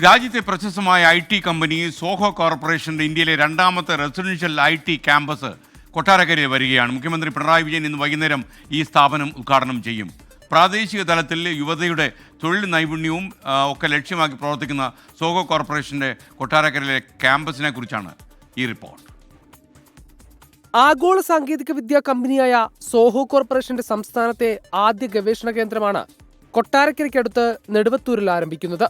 രാജ്യത്തെ പ്രശസ്തമായ IT company Zoho കോർപ്പറേഷന്റെ ഇന്ത്യയിലെ രണ്ടാമത്തെ റെസിഡൻഷ്യൽ IT ക്യാമ്പസ് കൊട്ടാരക്കരയിൽ വരികയാണ്. മുഖ്യമന്ത്രി പിണറായി വിജയൻ ഇന്ന് വൈകുന്നേരം ഈ സ്ഥാപനം ഉദ്ഘാടനം ചെയ്യും. പ്രാദേശിക തലത്തിൽ യുവതയുടെ തൊഴിൽ നൈപുണ്യവും ഒക്കെ ലക്ഷ്യമാക്കി പ്രവർത്തിക്കുന്ന സോഹോ കോർപ്പറേഷന്റെ കൊട്ടാരക്കരയിലെ ക്യാമ്പസിനെ കുറിച്ചാണ് ഈ റിപ്പോർട്ട്. ആഗോള സാങ്കേതിക വിദ്യാ കമ്പനിയായ സോഹോ കോർപ്പറേഷന്റെ സംസ്ഥാനത്തെ ആദ്യ ഗവേഷണ കേന്ദ്രമാണ് കൊട്ടാരക്കരയ്ക്കടുത്ത് നെടുവത്തൂരിൽ ആരംഭിക്കുന്നത്.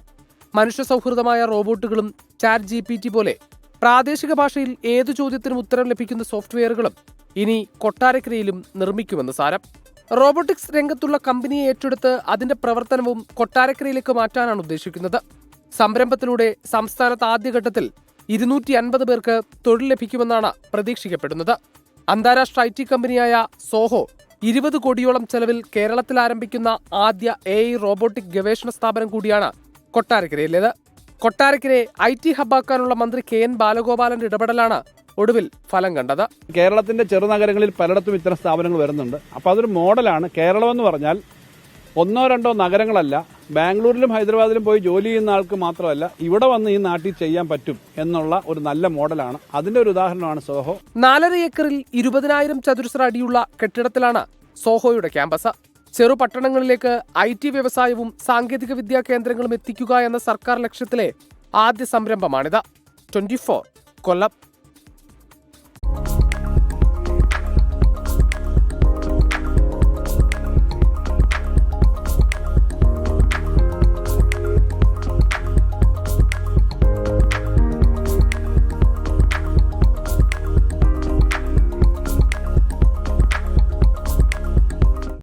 മനുഷ്യ സൗഹൃദമായ റോബോട്ടുകളും ചാറ്റ് GPT പോലെ പ്രാദേശിക ഭാഷയിൽ ഏതു ചോദ്യത്തിനും ഉത്തരം ലഭിക്കുന്ന സോഫ്റ്റ്വെയറുകളും ഇനി കൊട്ടാരക്കരയിലും നിർമ്മിക്കുമെന്ന് സാരം. റോബോട്ടിക്സ് രംഗത്തുള്ള കമ്പനിയെ ഏറ്റെടുത്ത് അതിന്റെ പ്രവർത്തനവും കൊട്ടാരക്കരയിലേക്ക് മാറ്റാനാണ് ഉദ്ദേശിക്കുന്നത്. സംരംഭത്തിലൂടെ സംസ്ഥാനത്ത് ആദ്യഘട്ടത്തിൽ 250 പേർക്ക് തൊഴിൽ ലഭിക്കുമെന്നാണ് പ്രതീക്ഷിക്കപ്പെടുന്നത്. അന്താരാഷ്ട്ര IT കമ്പനിയായ സോഹോ 20 കോടിയോളം ചെലവിൽ കേരളത്തിൽ ആരംഭിക്കുന്ന ആദ്യ AI റോബോട്ടിക് ഗവേഷണ സ്ഥാപനം കൂടിയാണ് കൊട്ടാരക്കരയിലേത്. കൊട്ടാരക്കരയെ IT ഹബ്ബാക്കാനുള്ള മന്ത്രി KN ബാലഗോപാലന്റെ ഇടപെടലാണ് ഒടുവിൽ ഫലം കണ്ടത്. കേരളത്തിന്റെ ചെറുനഗരങ്ങളിൽ പലയിടത്തും ഇത്തരം സ്ഥാപനങ്ങൾ വരുന്നുണ്ട്. അപ്പോൾ അതൊരു മോഡലാണ്. കേരളം എന്ന് പറഞ്ഞാൽ 1-2 നഗരങ്ങളല്ല, ബാംഗ്ലൂരിലും ഹൈദരാബാദിലും പോയി ജോലി ചെയ്യുന്ന ആൾക്ക് മാത്രമല്ല, ഇവിടെ വന്ന് ഈ നാട്ടിൽ ചെയ്യാൻ പറ്റും എന്നുള്ള ഒരു നല്ല മോഡലാണ്. അതിന്റെ ഒരു ഉദാഹരണമാണ് സോഹോ. 4.5 ഏക്കറിൽ 20,000 ചതുരശ്ര അടിയുള്ള കെട്ടിടത്തിലാണ് സോഹോയുടെ ക്യാമ്പസ്. ചെറുപട്ടണങ്ങളിലേക്ക് IT വ്യവസായവും സാങ്കേതിക വിദ്യാ കേന്ദ്രങ്ങളും എത്തിക്കുക എന്ന സർക്കാർ ലക്ഷ്യത്തിലെ ആദ്യ സംരംഭമാണിത്. 24 കൊല്ലം.